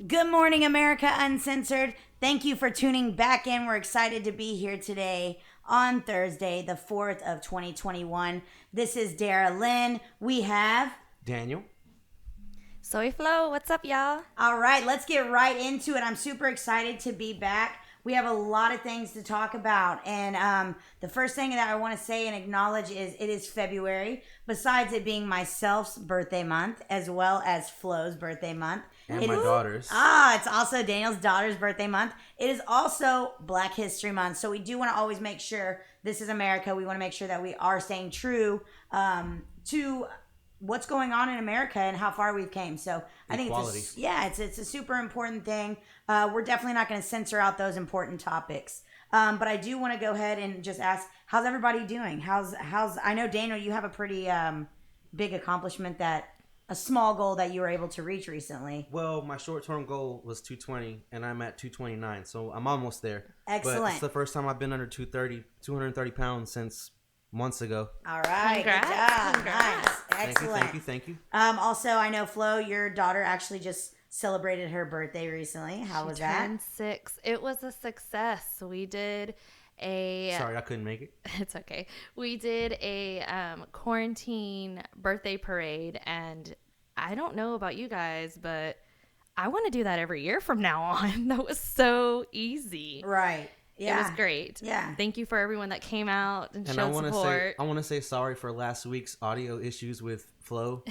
Good morning, America Uncensored. Thank you for tuning back in. We're excited to be here today on Thursday, the 4th of 2021. This is Dara Lynn. We have Daniel. Soy Flo, what's up, y'all? All right, let's get right into it. I'm super excited to be back. We have a lot of things to talk about. And the first thing that I want to say and acknowledge is it is February, besides it being myself's birthday month, as well as Flo's birthday month. And my daughter's. It's also Daniel's daughter's birthday month. It is also Black History Month. So we do want to always make sure this is America. We want to make sure that we are staying true to what's going on in America and how far we've came. So I think it's a super important thing. We're definitely not going to censor out those important topics. But I do want to go ahead and just ask, how's everybody doing? How's I know, Daniel, you have a pretty big accomplishment, a small goal that you were able to reach recently. Well, my short-term goal was 220, and I'm at 229, so I'm almost there. Excellent. But it's the first time I've been under 230 pounds since months ago. All right. Congrats. Good job. Congrats. Nice. Excellent. Thank you. Also, I know, Flo, your daughter actually just celebrated her birthday recently. How was that? Turned 6. It was a success. We did Sorry, I couldn't make it. It's okay. We did a quarantine birthday parade, and I don't know about you guys, but I want to do that every year from now on. That was so easy. Right. Yeah. It was great. Yeah. Thank you for everyone that came out and showed I support. want to say sorry for last week's audio issues with Flo.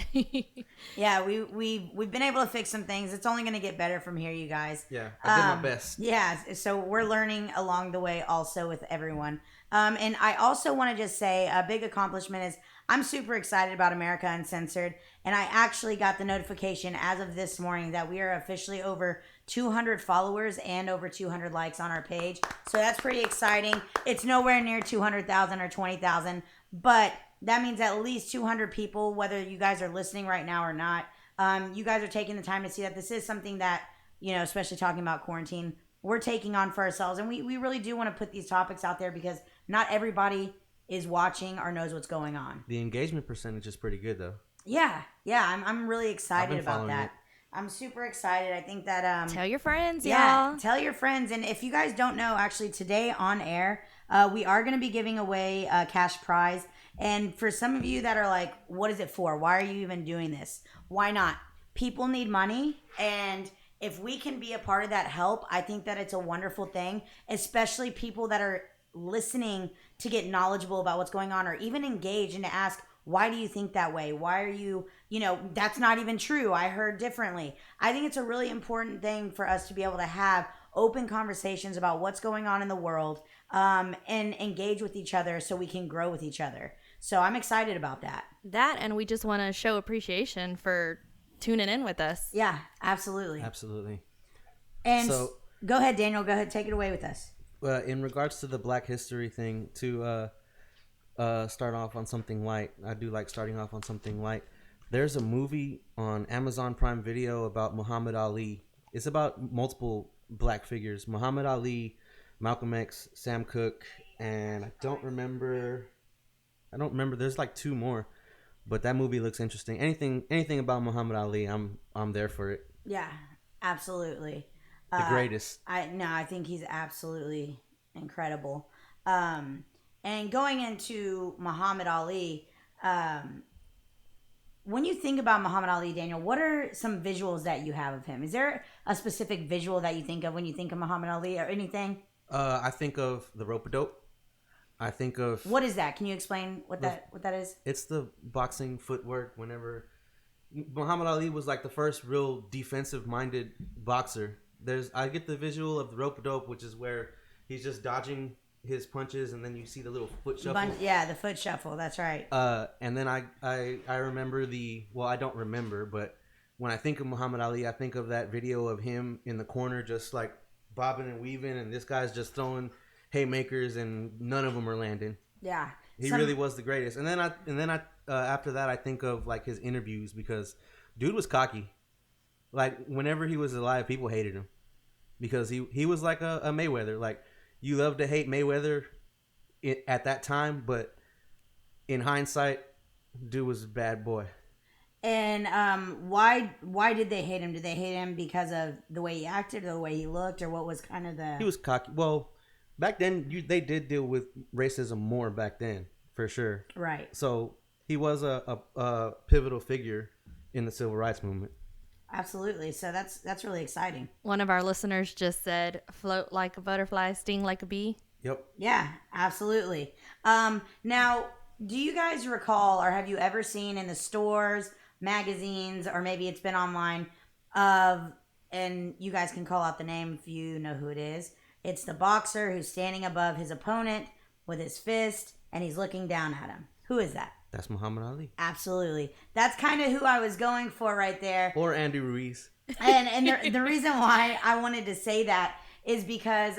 Yeah, we've been able to fix some things. It's only going to get better from here, you guys. Yeah, I did my best. Yeah, so we're learning along the way also with everyone. And I also want to just say a big accomplishment is I'm super excited about America Uncensored. And I actually got the notification as of this morning that we are officially over 200 followers and over 200 likes on our page. So that's pretty exciting. It's nowhere near 200,000 or 20,000, but that means at least 200 people, whether you guys are listening right now or not, you guys are taking the time to see that this is something that, especially talking about quarantine, we're taking on for ourselves. And we really do want to put these topics out there because not everybody is watching or knows what's going on. The engagement percentage is pretty good, though. Yeah, I'm really excited about that. I'm super excited. I think that Tell your friends, y'all. Tell your friends. And if you guys don't know, actually today on air, we are going to be giving away a cash prize. And for some of you that are like, what is it for? Why are you even doing this? Why not? People need money, and if we can be a part of that help, I think that it's a wonderful thing, especially people that are listening to get knowledgeable about what's going on or even engage and to ask, why do you think that way? Why are you, that's not even true. I heard differently. I think it's a really important thing for us to be able to have open conversations about what's going on in the world and engage with each other so we can grow with each other. So I'm excited about that. And we just want to show appreciation for tuning in with us. Yeah, absolutely. And so, go ahead, Daniel. Go ahead. Take it away with us. In regards to the Black History thing, to start off on something light, I do like starting off on something light. There's a movie on Amazon Prime Video about Muhammad Ali. It's about multiple black figures: Muhammad Ali, Malcolm X, Sam Cooke, and I don't remember. There's like 2 more, but that movie looks interesting. Anything about Muhammad Ali, I'm there for it. Yeah, absolutely. The greatest. I think he's absolutely incredible. And going into Muhammad Ali, when you think about Muhammad Ali, Daniel, what are some visuals that you have of him? Is there a specific visual that you think of when you think of Muhammad Ali or anything? I think of the rope-a-dope. I think of... What is that? Can you explain what that is? It's the boxing footwork. Whenever Muhammad Ali was like the first real defensive-minded boxer. I get the visual of the rope-a-dope, which is where he's just dodging his punches, and then you see the little foot shuffle. The foot shuffle. That's right. And then I remember I don't remember, but when I think of Muhammad Ali, I think of that video of him in the corner just like bobbing and weaving, and this guy's just throwing haymakers, and none of them are landing. Yeah, he really was the greatest. And then I after that, I think of like his interviews, because dude was cocky. Like whenever he was alive, people hated him because he was like a Mayweather. Like you love to hate Mayweather at that time, but in hindsight, dude was a bad boy. And why did they hate him? Did they hate him because of the way he acted, or the way he looked, or what was kind of the? He was cocky. Well, back then they did deal with racism more back then, for sure. Right. So he was a pivotal figure in the civil rights movement. Absolutely. So that's really exciting. One of our listeners just said, "Float like a butterfly, sting like a bee." Yep. Yeah, absolutely. Now, do you guys recall, or have you ever seen in the stores, magazines, or maybe it's been online, and you guys can call out the name if you know who it is. It's the boxer who's standing above his opponent with his fist, and he's looking down at him. Who is that? That's Muhammad Ali. Absolutely. That's kind of who I was going for right there. Or Andy Ruiz. And the reason why I wanted to say that is because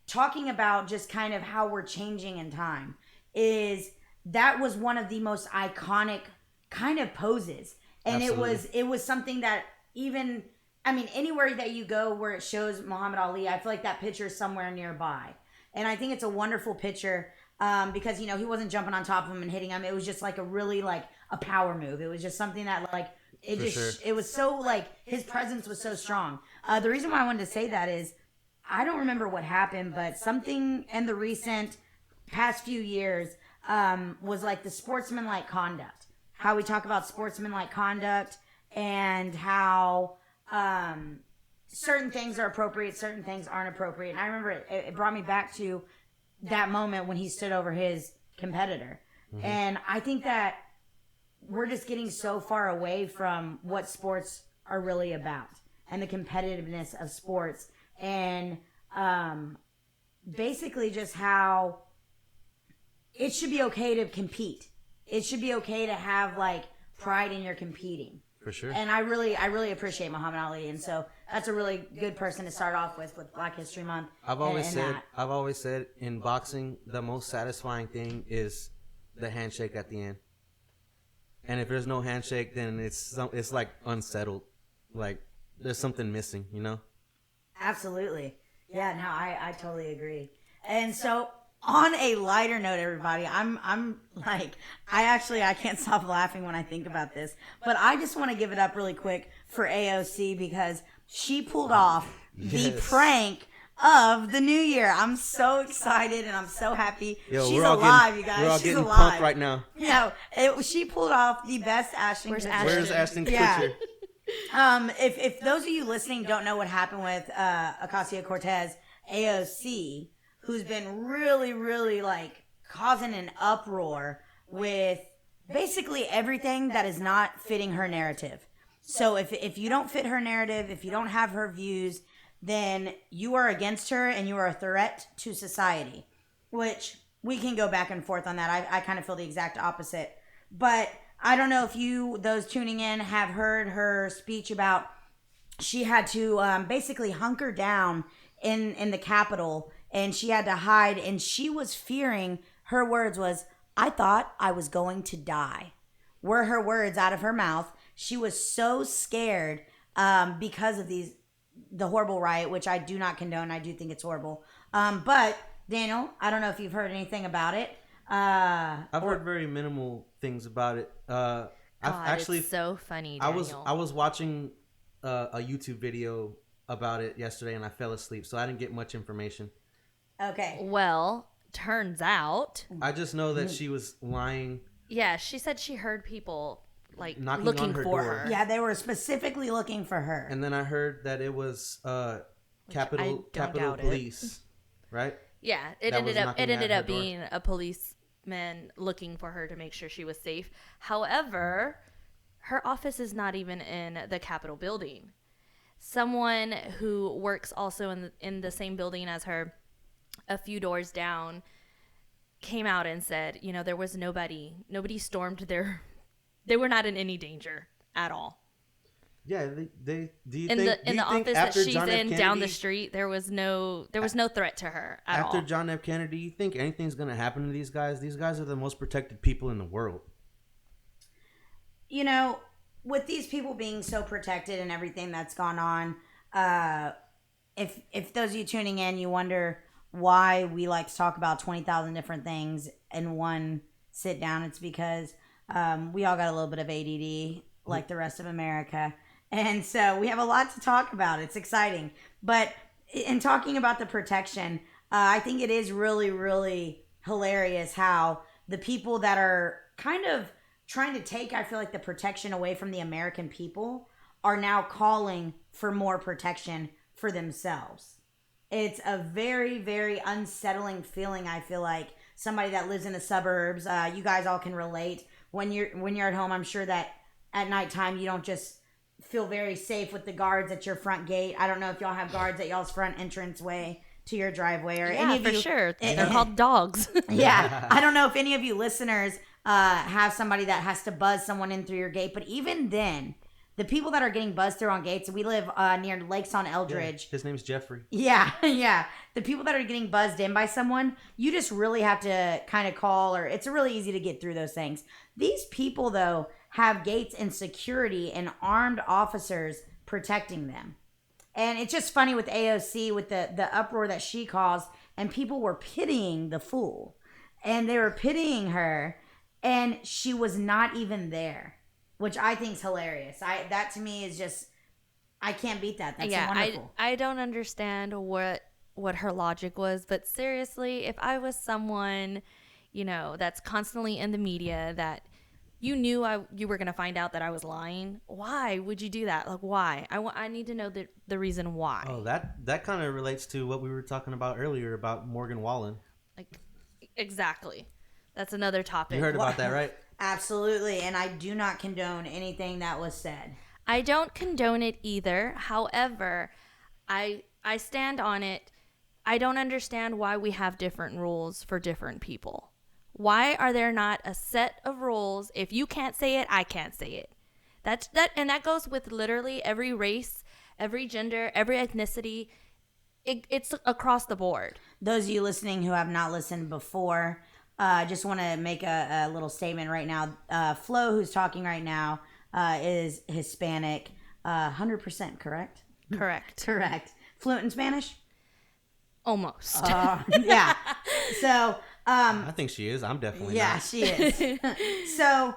talking about just kind of how we're changing in time is that was one of the most iconic kind of poses. And Absolutely. it was something that even, I mean, anywhere that you go where it shows Muhammad Ali, I feel like that picture is somewhere nearby. And I think it's a wonderful picture because, you know, he wasn't jumping on top of him and hitting him. It was just like a really like a power move. It was just something that like, it For just, sure. it was so like, his presence was so strong. The reason why I wanted to say that is, I don't remember what happened, but something in the recent past few years was like the sportsmanlike conduct. How we talk about sportsmanlike conduct and how certain things are appropriate, certain things aren't appropriate. And I remember it brought me back to that moment when he stood over his competitor. Mm-hmm. And I think that we're just getting so far away from what sports are really about and the competitiveness of sports. And basically just how it should be okay to compete. It should be okay to have like pride in your competing. For sure. And I really appreciate Muhammad Ali, and so that's a really good person to start off with Black History Month. I've always said in boxing the most satisfying thing is the handshake at the end. And if there's no handshake, then it's like unsettled, like there's something missing, you know? Absolutely. Yeah, no, I totally agree. And so on a lighter note, everybody, I'm like, I can't stop laughing when I think about this, but I just want to give it up really quick for AOC because she pulled off the prank of the new year. I'm so excited and I'm so happy. Yo, she's alive, you guys. We're all She's getting alive pumped right now. She pulled off the best Ashton. Where's Kutcher. Ashton? Where's Ashton Kutcher? Yeah. If those of you listening don't know what happened with Ocasio-Cortez, AOC, who's been really, really like causing an uproar with basically everything that is not fitting her narrative. So if you don't fit her narrative, if you don't have her views, then you are against her and you are a threat to society, which we can go back and forth on that. I kind of feel the exact opposite. But I don't know if you, those tuning in, have heard her speech about she had to basically hunker down in the Capitol and she had to hide, and she was fearing, her words was, "I thought I was going to die," were her words out of her mouth. She was so scared because of the horrible riot, which I do not condone. I do think it's horrible. But Daniel, I don't know if you've heard anything about it. I've heard very minimal things about it. I've actually, it's so funny, Daniel. I was watching a YouTube video about it yesterday, and I fell asleep, so I didn't get much information. Okay. Well, turns out, I just know that she was lying. yeah, she said she heard people like Knocking looking on her for door. her. Yeah, they were specifically looking for her. And then I heard that it was Capitol doubt it. Police, right? Yeah, it That was ended up knocking at her door. being a policeman looking for her to make sure she was safe. However, her office is not even in the Capitol building. Someone who works also in the same building as her, a few doors down, came out and said, you know, there was nobody stormed their, they were not in any danger at all. Yeah, they do you In think the office that she's John F. in Kennedy, down the street, there was no threat to her at after all. John F. Kennedy, you think anything's gonna happen to these guys? These guys are the most protected people in the world. You know, with these people being so protected and everything that's gone on, if those of you tuning in, you wonder why we like to talk about 20,000 different things in one sit down, it's because We all got a little bit of ADD like the rest of America. And so we have a lot to talk about. It's exciting. But in talking about the protection, I think it is really, really hilarious how the people that are kind of trying to take, I feel like, the protection away from the American people are now calling for more protection for themselves. It's a very, very unsettling feeling. I feel like somebody that lives in the suburbs, you guys all can relate. When you're at home, I'm sure that at nighttime you don't just feel very safe with the guards at your front gate. I don't know if y'all have guards at y'all's front entranceway to your driveway or any of for you. sure. They're called dogs. Yeah, I don't know if any of you listeners have somebody that has to buzz someone in through your gate, but even then, the people that are getting buzzed through on gates, we live near Lakes on Eldridge. Yeah, his name's Jeffrey. Yeah, yeah. The people that are getting buzzed in by someone, you just really have to kind of call, or it's really easy to get through those things. These people, though, have gates and security and armed officers protecting them. And it's just funny with AOC, with the uproar that she caused, and people were pitying the fool. And they were pitying her, and she was not even there, which I think is hilarious. That to me is just, I can't beat that. That's wonderful. I don't understand what her logic was, but seriously, if I was someone, that's constantly in the media that you knew you were going to find out that I was lying, why would you do that? Like, why? I need to know the reason why. Oh, that kind of relates to what we were talking about earlier about Morgan Wallen. Like, exactly. That's another topic. You heard about that, right? Absolutely, and I do not condone anything that was said. I don't condone it either. However, I stand on it. I don't understand why we have different rules for different people. Why are there not a set of rules? If you can't say it, I can't say it. That goes with literally every race, every gender, every ethnicity. It's across the board. Those of you listening who have not listened before, I just want to make a little statement right now. Flo, who's talking right now, is Hispanic, 100%, correct? Correct. Correct. Fluent in Spanish? Almost. Yeah. So... I think she is. I'm definitely yeah, not. she is. So,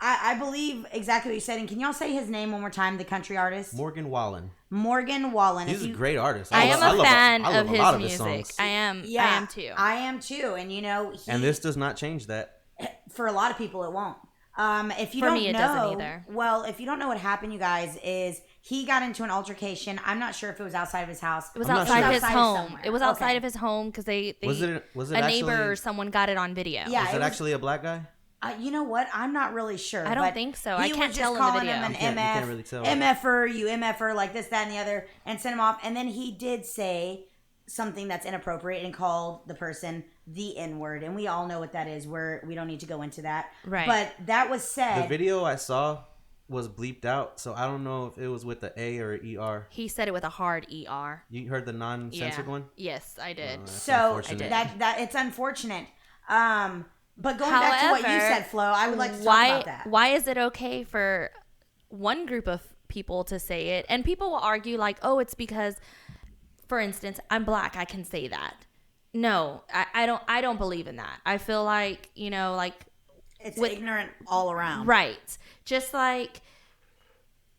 I believe exactly what you said. And can y'all say his name one more time, the country artist? Morgan Wallen. Morgan Wallen. He's a great artist. I am a fan I love of a lot his music. songs. I am too. I am too. And and this does not change that. For a lot of people, it won't. If you For don't me, it know, doesn't either. Well, if you don't know what happened, you guys, is he got into an altercation. I'm not sure if it was outside of his house. It was I'm not outside sure. his Outside home. somewhere. It was outside Okay. of his home because they Was it a actually, neighbor or someone got it on video. Yeah, Was it actually a black guy? You know what? I'm not really sure. I don't but think so. he I was can't just tell in the calling video. him an You can't MF, really tell. MFer, you MFer, like this, that, and the other, and sent him off. And then he did say something that's inappropriate and called the person the N-word. And we all know what that is. We don't need to go into that. Right. But that was said. The video I saw was bleeped out, so I don't know if it was with the A or ER. He said it with a hard ER. You heard the non-censored one? Yes, I did. That's So unfortunate. that it's unfortunate. But going back to what you said, Flo, I would like to talk about that. Why is it okay for one group of people to say it? And people will argue like, oh, it's because, for instance, I'm black, I can say that. No, I don't believe in that. I feel like, It's ignorant all around. Right. Just like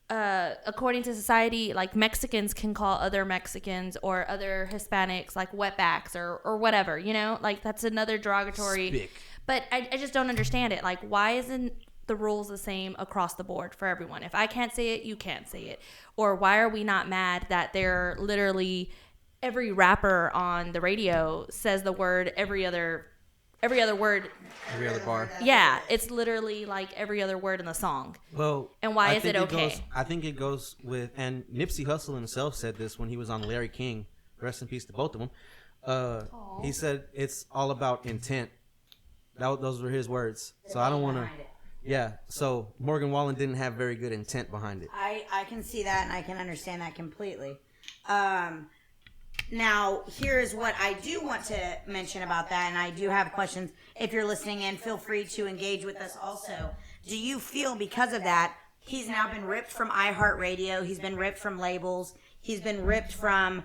according to society, like Mexicans can call other Mexicans or other Hispanics like wetbacks or whatever, like that's another derogatory. Spick. But I just don't understand it. Like, why isn't the rules the same across the board for everyone? If I can't say it, you can't say it. Or why are we not mad that they're literally every rapper on the radio says the word every other word. Every other bar. Yeah, it's literally like every other word in the song. Well, And why I is think it okay? I think it goes with, and Nipsey Hussle himself said this when he was on Larry King. Rest in peace to both of them. He said it's all about intent. Those were his words. So I don't want to. Yeah. So Morgan Wallen didn't have very good intent behind it. I can see that and I can understand that completely. Now, here's what I do want to mention about that, and I do have questions. If you're listening in, feel free to engage with us also. Do you feel because of that, he's now been ripped from iHeartRadio, he's been ripped from labels, he's been ripped from,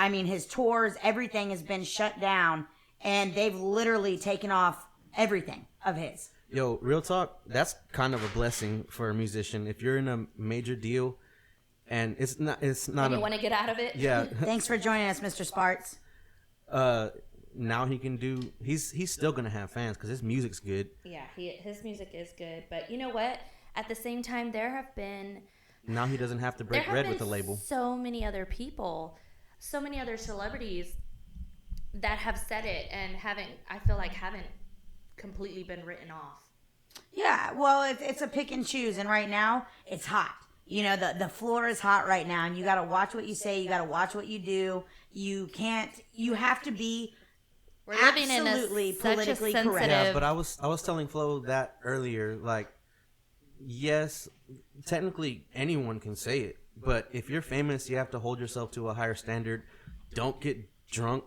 his tours, everything has been shut down, and they've literally taken off everything of his. Yo, real talk, that's kind of a blessing for a musician. If you're in a major deal and it's not And you want to get out of it? yeah. Thanks for joining us, Mr. Sparks. Now he can do, he's still going to have fans cuz his music's good. Yeah, his music is good, but you know what? At the same time, there have been Now he doesn't have to break bread with the label. So many other people, so many other celebrities that have said it and haven't completely been written off. Yeah, well, it's a pick and choose, and right now it's hot. You know, the floor is hot right now, and you got to watch what you say. You got to watch what you do. You have to be We're living absolutely in such a politically sensitive... correct. Yeah, but I was telling Flo that earlier, like, yes, technically anyone can say it, but if you're famous, you have to hold yourself to a higher standard. Don't get drunk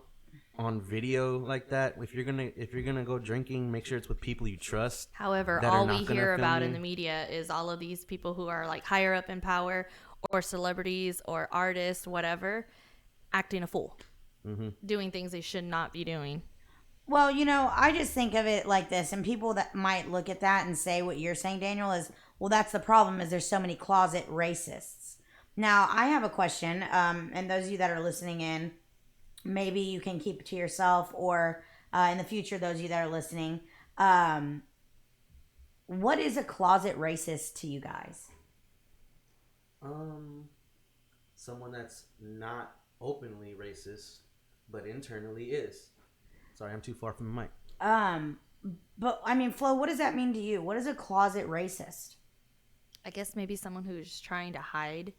on video like that. If you're gonna go drinking, make sure it's with people you trust. However, all we hear about in the media is all of these people who are like higher up in power or celebrities or artists, whatever, acting a fool, doing things they should not be doing. Well, you know, I just think of it like this, and people that might look at that and say what you're saying, Daniel, is, well, that's the problem, is there's so many closet racists. Now, I have a question, and those of you that are listening in, maybe you can keep it to yourself, or in the future, those of you that are listening, what is a closet racist to you guys? Someone that's not openly racist, but internally is. Sorry, I'm too far from the mic. But I mean, Flo, what does that mean to you? What is a closet racist? I guess maybe someone who's trying to hide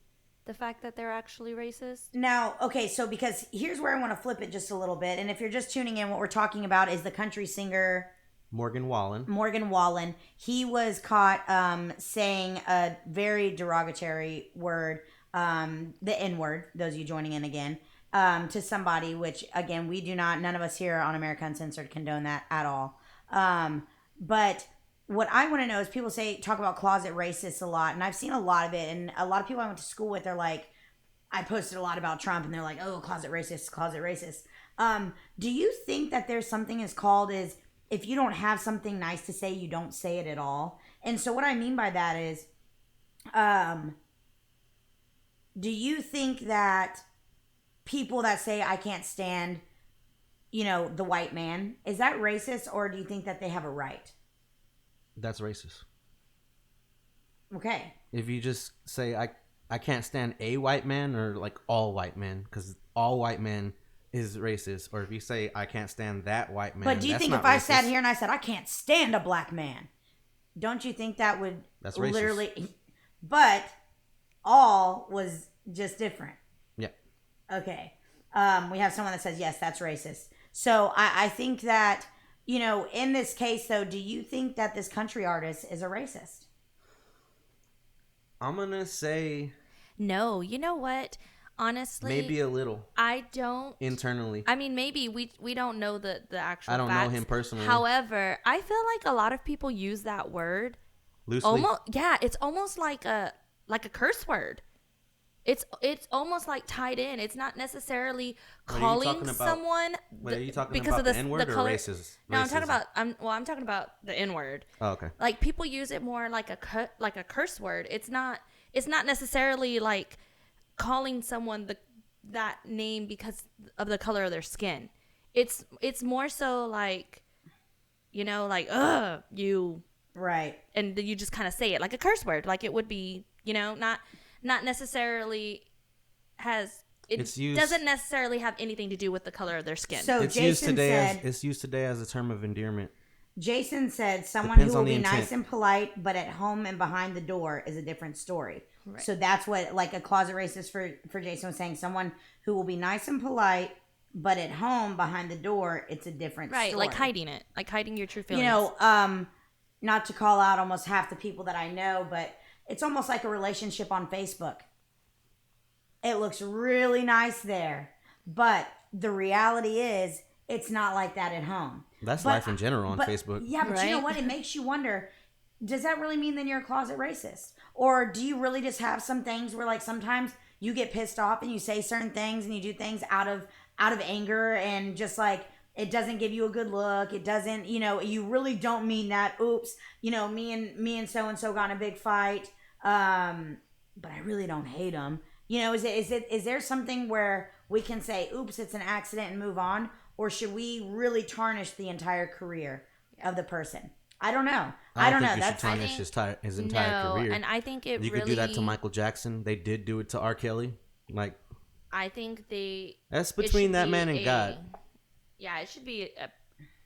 the fact that they're actually racist. Now, okay, so because here's where I want to flip it just a little bit. And if you're just tuning in, what we're talking about is the country singer Morgan Wallen. He was caught saying a very derogatory word, the N-word, those of you joining in again, to somebody, which, again, none of us here on America Uncensored condone that at all. But what I want to know is, people talk about closet racists a lot, and I've seen a lot of it, and a lot of people I went to school with, they're like, I posted a lot about Trump, and they're like, oh, closet racist. Do you think that there's something as called as, if you don't have something nice to say, you don't say it at all? And so what I mean by that is, do you think that people that say, I can't stand, the white man, is that racist, or do you think that they have a right? That's racist. Okay. If you just say, I can't stand a white man, or like all white men, because all white men is racist. Or if you say, I can't stand that white man, but do you think if I sat here and I said, I can't stand a black man, don't you think that would that's racist. Literally, but all was just different. Yeah. Okay. We have someone that says, yes, that's racist. So I think that, in this case, though, do you think that this country artist is a racist? I'm going to say... No, you know what? Honestly... Maybe a little. I don't... Internally. I mean, maybe we don't know the actual I don't facts. know him personally. However, I feel like a lot of people use that word... Loosely? It's almost like a curse word. It's almost like tied in. It's not necessarily calling someone. Are you talking about the N-word or racist? No, I'm talking about the N-word. Oh, okay. Like, people use it more like a curse word. It's not necessarily like calling someone that name because of the color of their skin. It's more so like, like, you. Right. And you just kind of say it like a curse word, like it would be, not necessarily doesn't necessarily have anything to do with the color of their skin. So it's Jason used today as a term of endearment. Jason said someone who will be nice and polite, but at home and behind the door is a different story. Right. So that's what, like, a closet racist for Jason was saying. Someone who will be nice and polite, but at home behind the door, it's a different story. Right, like hiding it, like hiding your true feelings. Not to call out almost half the people that I know, but it's almost like a relationship on Facebook. It looks really nice there, but the reality is it's not like that at home. That's life in general on Facebook. Yeah, but right? You know what? It makes you wonder, does that really mean then you're a closet racist? Or do you really just have some things where, like, sometimes you get pissed off and you say certain things and you do things out of anger and just, like, It doesn't give you a good look. It doesn't, you really don't mean that. Oops, me and so and so got in a big fight. But I really don't hate them. Is there something where we can say, oops, it's an accident and move on, or should we really tarnish the entire career of the person? I don't know. I don't know. You should tarnish his entire career. And I think you could do that to Michael Jackson. They did do it to R. Kelly. Like, I think that's between that man and God. Yeah, it should be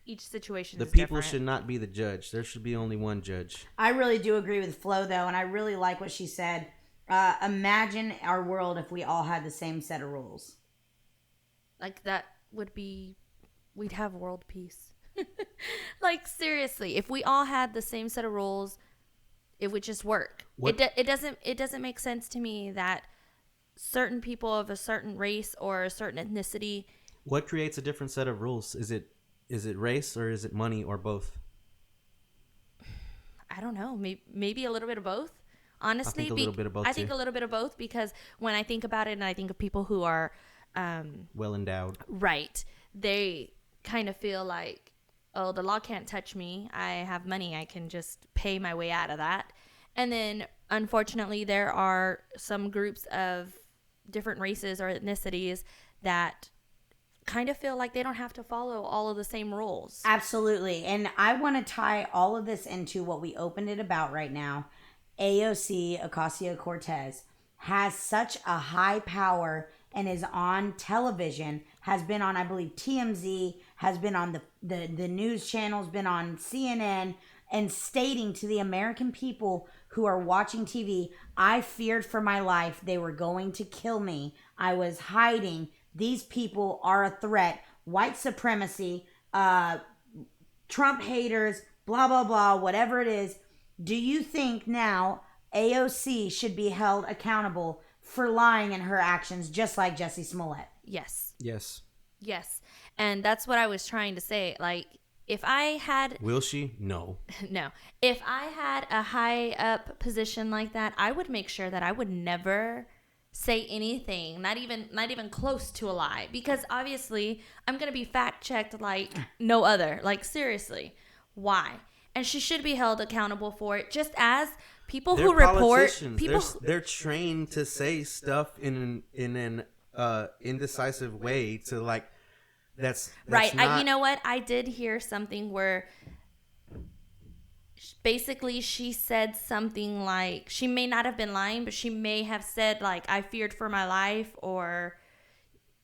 each situation. The is people different. should not be the judge. There should be only one judge. I really do agree with Flo, though, and I really like what she said. Imagine our world if we all had the same set of rules. Like, that would be, we'd have world peace. Like, seriously, if we all had the same set of rules, it would just work. It doesn't make sense to me that certain people of a certain race or a certain ethnicity. What creates a different set of rules? Is it race, or is it money, or both? I don't know. Maybe a little bit of both. Honestly, I think a little bit of both. I think a little bit of both, because when I think about it and I think of people who are well endowed, right, they kind of feel like, oh, the law can't touch me. I have money. I can just pay my way out of that. And then, unfortunately, there are some groups of different races or ethnicities that kind of feel like they don't have to follow all of the same rules. Absolutely. And I want to tie all of this into what we opened it about right now. AOC, Ocasio-Cortez, has such a high power and is on television, has been on, I believe, TMZ, has been on the news channels, been on CNN, and stating to the American people who are watching TV, I feared for my life. They were going to kill me. I was hiding. These people are a threat. White supremacy, Trump haters, blah, blah, blah, whatever it is. Do you think now AOC should be held accountable for lying in her actions, just like Jussie Smollett? Yes. Yes. Yes. And that's what I was trying to say. Like, if I had... Will she? No. No. If I had a high up position like that, I would make sure that I would never say anything, not even close to a lie, because obviously I'm going to be fact checked like no other. Like, seriously. Why? And she should be held accountable for it, just as people who report people. They're trained to say stuff in an indecisive way to, like, that's right. Not... you know what? I did hear something where basically she said something like, she may not have been lying, but she may have said, like, I feared for my life, or,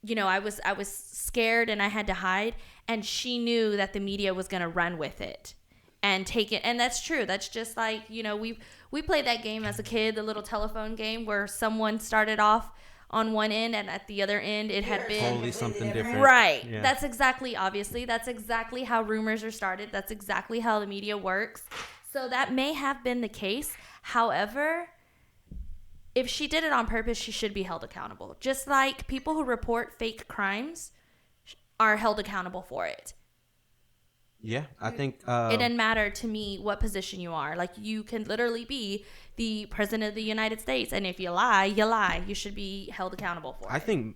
I was scared and I had to hide, and she knew that the media was going to run with it and take it. And that's true. That's just like, we played that game as a kid, the little telephone game where someone started off on one end and at the other end it had been totally something different. Right. Yeah. That's exactly how rumors are started. That's exactly how the media works. So that may have been the case. However, if she did it on purpose, she should be held accountable. Just like people who report fake crimes are held accountable for it. Yeah, I think it doesn't matter to me what position you are. Like, you can literally be the president of the United States, and if you lie, you lie. You should be held accountable for it.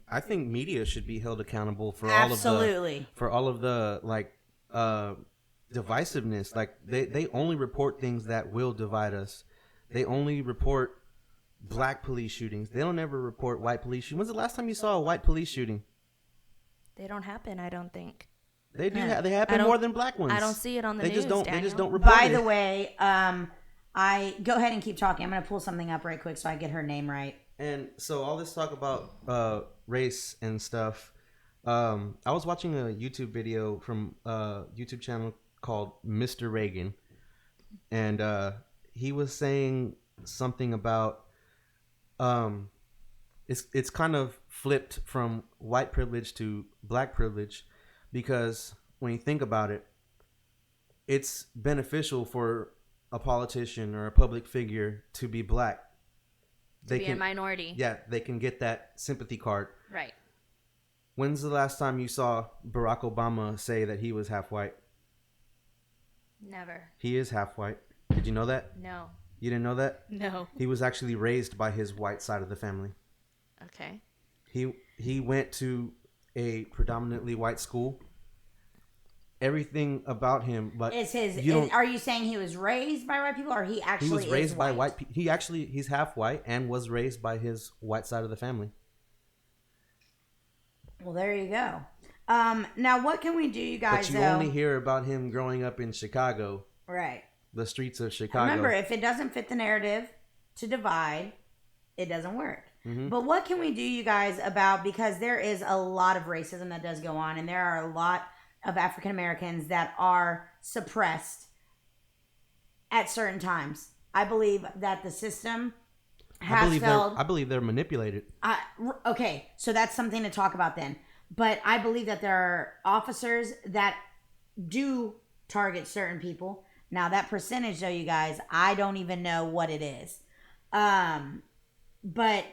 I think media should be held accountable for Absolutely. all of the like divisiveness. Like, they only report things that will divide us. They only report black police shootings. They don't ever report white police shootings. When's the last time you saw a white police shooting? They don't happen, I don't think. They do. They happen more than black ones. I don't see it on the news. They just don't report By it. the way, I go ahead and keep talking. I'm going to pull something up right quick so I get her name right. And so all this talk about race and stuff. I was watching a YouTube video from a YouTube channel called Mr. Reagan, and he was saying something about it's kind of flipped from white privilege to black privilege. Because when you think about it, it's beneficial for a politician or a public figure to be black. To be a minority. Yeah, they can get that sympathy card. Right. When's the last time you saw Barack Obama say that he was half white? Never. He is half white. Did you know that? No. You didn't know that? No. He was actually raised by his white side of the family. Okay. He went to a predominantly white school, everything about him, but are you saying he was raised by white people, or he actually he was raised is by white? white people? He's half white and was raised by his white side of the family. Well, there you go. Now what can we do, you guys? But you only hear about him growing up in Chicago, right? The streets of Chicago. Remember, if it doesn't fit the narrative to divide, it doesn't work. Mm-hmm. But what can we do, you guys, about, because there is a lot of racism that does go on, and there are a lot of African Americans that are suppressed at certain times. I believe that the system has failed. I believe they're manipulated. Okay, so that's something to talk about then. But I believe that there are officers that do target certain people. Now, that percentage, though, you guys, I don't even know what it is. But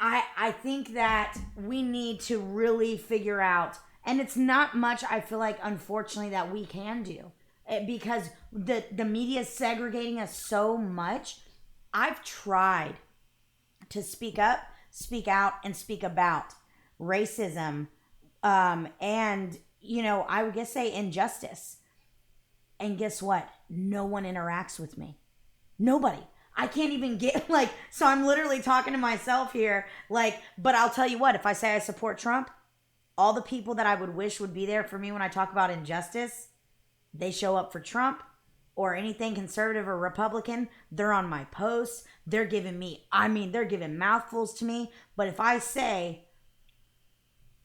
I think that we need to really figure out, and it's not much, I feel like, unfortunately, that we can do. Because the media is segregating us so much. I've tried to speak up, speak out, and speak about racism, and, I would guess say injustice. And guess what? No one interacts with me. Nobody. I can't even get, so I'm literally talking to myself here, but I'll tell you what, if I say I support Trump, all the people that I would wish would be there for me when I talk about injustice, they show up for Trump or anything conservative or Republican. They're on my posts. They're giving they're giving mouthfuls to me. But if I say,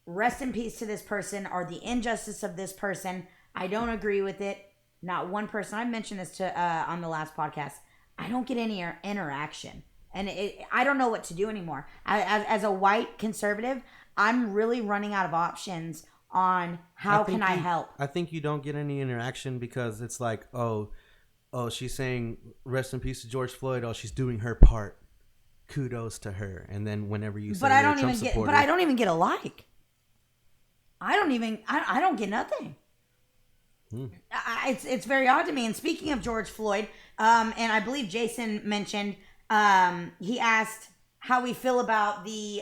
rest in peace to this person, or the injustice of this person, I don't agree with it. Not one person. I mentioned this on the last podcast. I don't get any interaction. And I don't know what to do anymore. As a white conservative, I'm really running out of options on how can I help. I think you don't get any interaction because it's like, oh, she's saying rest in peace to George Floyd. Oh, she's doing her part. Kudos to her. And then whenever you say but I don't even get a like. I don't get nothing. It's very odd to me. And speaking of George Floyd, and I believe Jason mentioned, he asked how we feel about the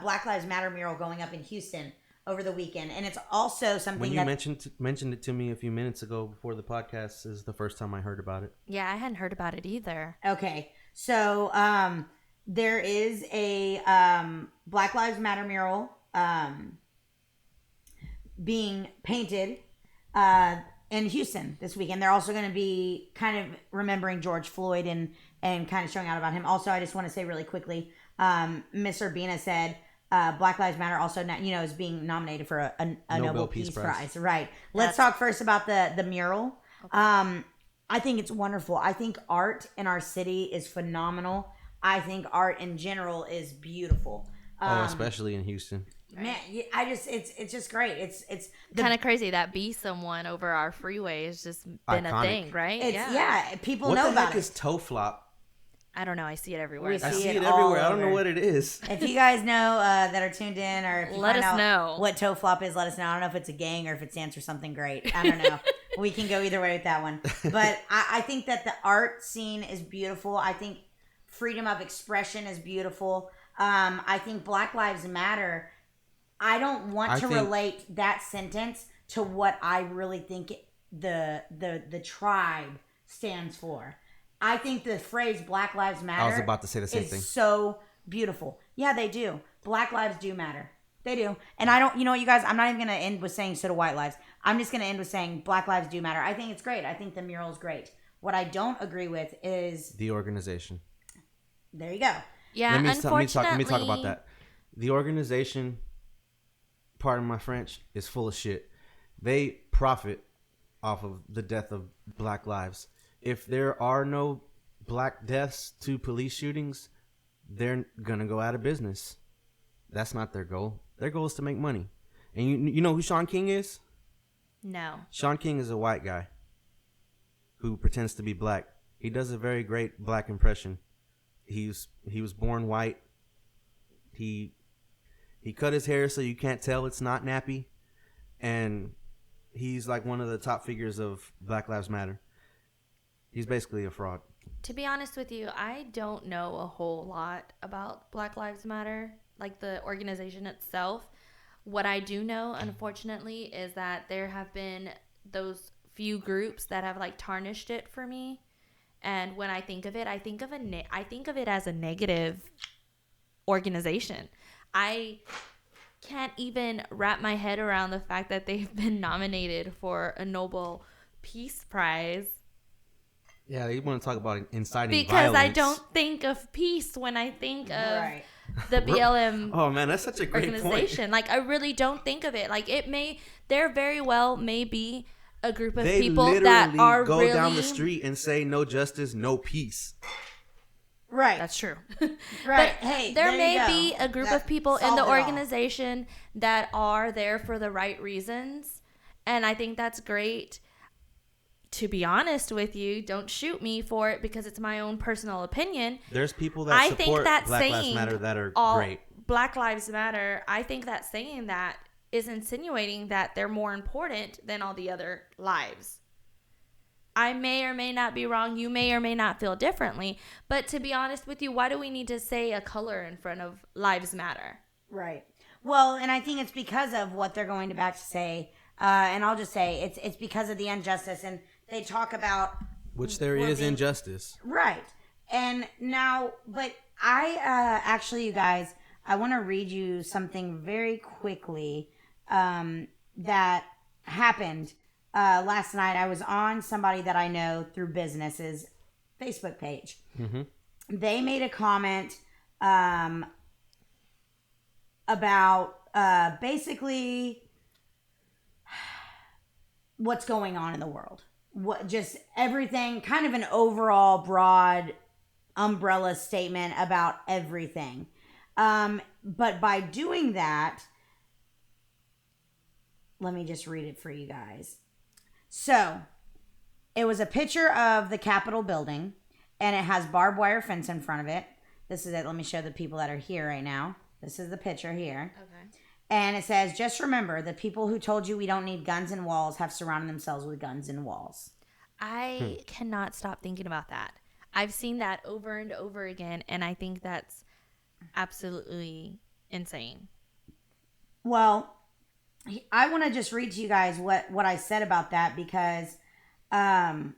Black Lives Matter mural going up in Houston over the weekend. And it's also something when you mentioned it to me a few minutes ago before the podcast is the first time I heard about it. Yeah, I hadn't heard about it either. Okay, so there is a Black Lives Matter mural being painted in Houston this weekend. They're also going to be kind of remembering George Floyd and kind of showing out about him. Also, I just want to say really quickly, Miss Urbina said Black Lives Matter also is being nominated for a Nobel Peace Prize. Right. Let's talk first about the mural. Okay. I think it's wonderful. I think art in our city is phenomenal. I think art in general is beautiful. Especially in Houston. Man, it's just great. It's kind of crazy that Be Someone over our freeway has just been iconic. A thing, right? People know about it. What the heck is toe flop? I don't know. I see it everywhere. I see it everywhere. I don't know what it is. If you guys know that are tuned in, or if you let us know what toe flop is, let us know. I don't know if it's a gang or if it stands for something great. I don't know. We can go either way with that one. But I think that the art scene is beautiful. I think freedom of expression is beautiful. I think Black Lives Matter. I don't want to relate that sentence to what I really think the tribe stands for. I think the phrase Black Lives Matter, I was about to say the same thing. So beautiful. Yeah, they do. Black lives do matter. They do. And I don't, you know what, you guys, I'm not even going to end with saying so do white lives. I'm just going to end with saying Black lives do matter. I think it's great. I think the mural is great. What I don't agree with is the organization. There you go. Yeah, unfortunately. Let me talk about that. The organization, pardon my French, is full of shit. They profit off of the death of black lives. If there are no black deaths to police shootings, they're gonna go out of business. That's not their goal. Their goal is to make money. And you know who Sean King is? No. Sean King is a white guy who pretends to be black. He does a very great black impression. He was born white. He cut his hair so you can't tell it's not nappy, and he's like one of the top figures of Black Lives Matter. He's basically a fraud. To be honest with you, I don't know a whole lot about Black Lives Matter, like the organization itself. What I do know, unfortunately, is that there have been those few groups that have like tarnished it for me. And when I think of it, I think of it as a negative organization. I can't even wrap my head around the fact that they've been nominated for a Nobel Peace Prize. Yeah, you want to talk about inciting because violence. I don't think of peace when I think of Right. the BLM Oh man, that's such a great organization. point. Like I really don't think of it. Like there very well may be a group of They people literally that are go really down the street and say no justice, no peace. Right. That's true. Right. But Hey, there you may go. be a group That of people in solved the it all. organization that are there for the right reasons. And I think that's great. To be honest with you, don't shoot me for it because it's my own personal opinion. There's people that I support think that Black Lives saying Matter that are all great. Black Lives Matter, I think that saying that is insinuating that they're more important than all the other lives. I may or may not be wrong. You may or may not feel differently. But to be honest with you, why do we need to say a color in front of Lives Matter? Right. Well, and I think it's because of what they're going to back to say. And I'll just say it's because of the injustice. And they talk about... Which there is injustice. Right. And now, but I actually, you guys, I want to read you something very quickly that happened last night. I was on somebody that I know through business's Facebook page. Mm-hmm. They made a comment about basically what's going on in the world. What just everything, kind of an overall broad umbrella statement about everything. But by doing that, let me just read it for you guys. So, it was a picture of the Capitol building, and it has barbed wire fence in front of it. This is it. Let me show the people that are here right now. This is the picture here. Okay. And it says, just remember, the people who told you we don't need guns and walls have surrounded themselves with guns and walls. I cannot stop thinking about that. I've seen that over and over again, and I think that's absolutely insane. Well, I want to just read to you guys what I said about that because I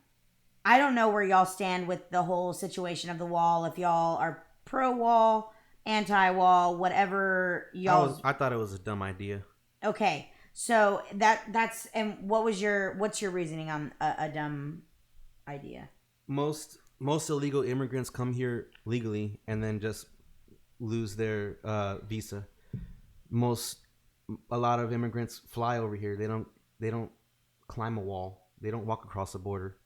don't know where y'all stand with the whole situation of the wall. If y'all are pro-wall, anti-wall, whatever y'all... I thought it was a dumb idea. Okay, so that's... And what's your reasoning on a dumb idea? Most illegal immigrants come here legally and then just lose their visa. A lot of immigrants fly over here. They don't climb a wall. They don't walk across the border.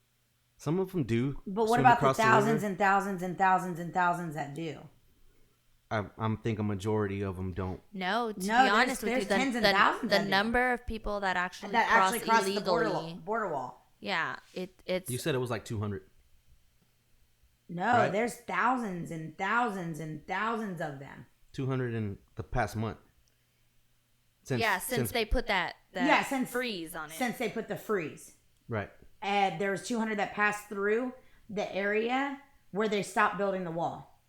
Some of them do. But what about the thousands and thousands and thousands and thousands that do? I'm think a majority of them don't. No, to be honest with you, tens and thousands the that do. number of people that actually cross the illegally, border wall. yeah, it's. You said it was like 200. No, right? There's thousands and thousands and thousands of them. 200 in the past month. Since they put that freeze on it. Since they put the freeze. Right. And there was 200 that passed through the area where they stopped building the wall.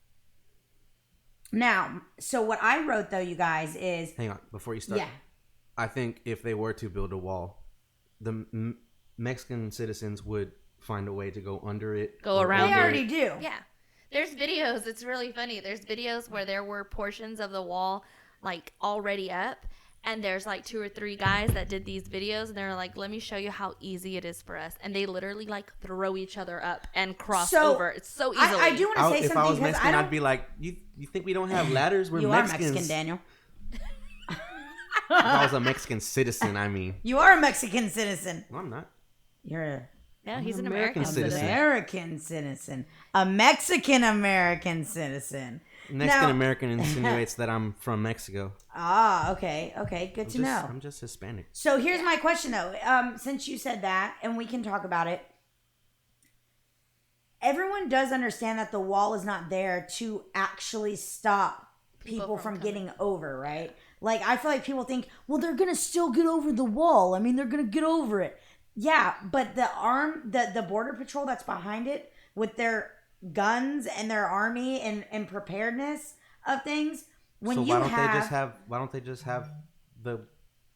Now, so what I wrote though, you guys, is... Hang on, before you start. Yeah. I think if they were to build a wall, the Mexican citizens would find a way to go under it. Go around. They already do. Yeah. There's videos. It's really funny. There's videos where there were portions of the wall like already up. And there's like 2 or 3 guys that did these videos. And they're like, let me show you how easy it is for us. And they literally like throw each other up and cross over. It's so easily. I do want to say if something. I was Mexican, I'd be like, you think we don't have ladders? We're You Mexicans. are Mexican, Daniel. If I was a Mexican citizen, I mean. You are a Mexican citizen. No, I'm not. You're a... No, he's an American American citizen. American citizen. A Mexican American citizen. Mexican American insinuates that I'm from Mexico. Ah, okay. Okay, good to know. I'm just Hispanic. So here's my question though. Since you said that, and we can talk about it, everyone does understand that the wall is not there to actually stop people from getting over, right? Like, I feel like people think, well, they're going to still get over the wall. I mean, they're going to get over it. Yeah, but the border patrol that's behind it with their guns and their army and preparedness of things, why don't they just have the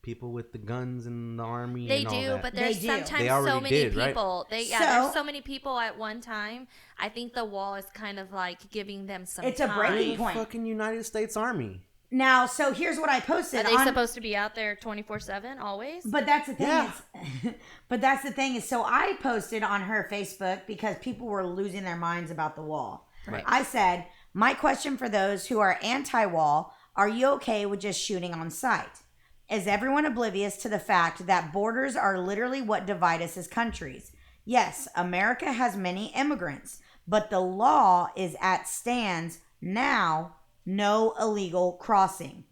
people with the guns and the army. They and all do, that. but there's They do. sometimes They so already many did, right? people. So- There's so many people at one time. I think the wall is kind of like giving them some It's a time. breaking The point. fucking United States Army. Now, so here's what I posted. Are they supposed to be out there 24/7 always? But that's the thing. Yeah. But that's the thing is, so I posted on her Facebook because people were losing their minds about the wall. Right. I said, my question for those who are anti-wall, are you okay with just shooting on sight? Is everyone oblivious to the fact that borders are literally what divide us as countries? Yes, America has many immigrants, but the law is at stands now, no illegal crossing.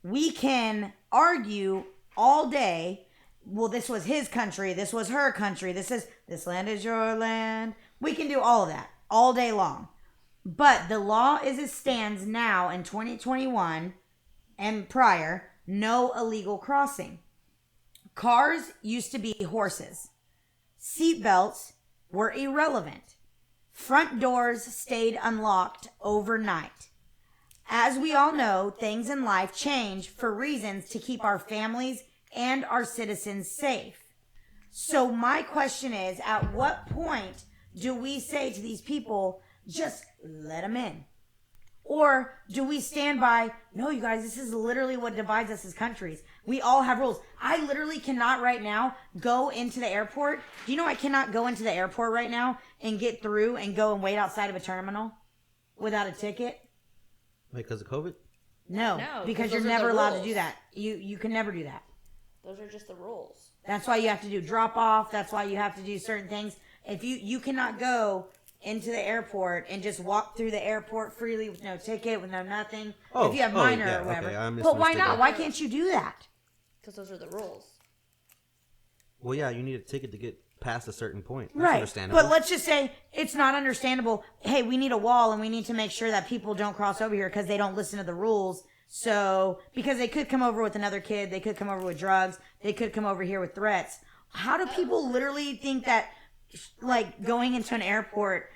We can argue all day, well, this was his country, this was her country, this land is your land. We can do all of that all day long. But the law as it stands now in 2021 and prior, no illegal crossing. Cars used to be horses. Seatbelts were irrelevant. Front doors stayed unlocked overnight. As we all know, things in life change for reasons to keep our families and our citizens safe. So my question is, at what point do we say to these people, just let them in? Or do we stand by, no, you guys, this is literally what divides us as countries. We all have rules. I literally cannot right now go into the airport. Do you know I cannot go into the airport right now and get through and go and wait outside of a terminal without a ticket? Because of COVID? No, No, because 'cause you're those are the never allowed to rules. do that. You can never do that. Those are just the rules. That's why you have to do drop off. That's why you have to do certain things. If you cannot go into the airport and just walk through the airport freely with no ticket, with no nothing. If you have minor yeah, or whatever. okay, I But why misunderstood not? that. Why can't you do that? Because those are the rules. Well, yeah, you need a ticket to get past a certain point. That's Right. understandable. But let's just say it's not understandable. Hey, we need a wall and we need to make sure that people don't cross over here because they don't listen to the rules. So, because they could come over with another kid, they could come over with drugs, they could come over here with threats. How do people literally think that, like, going into an airport,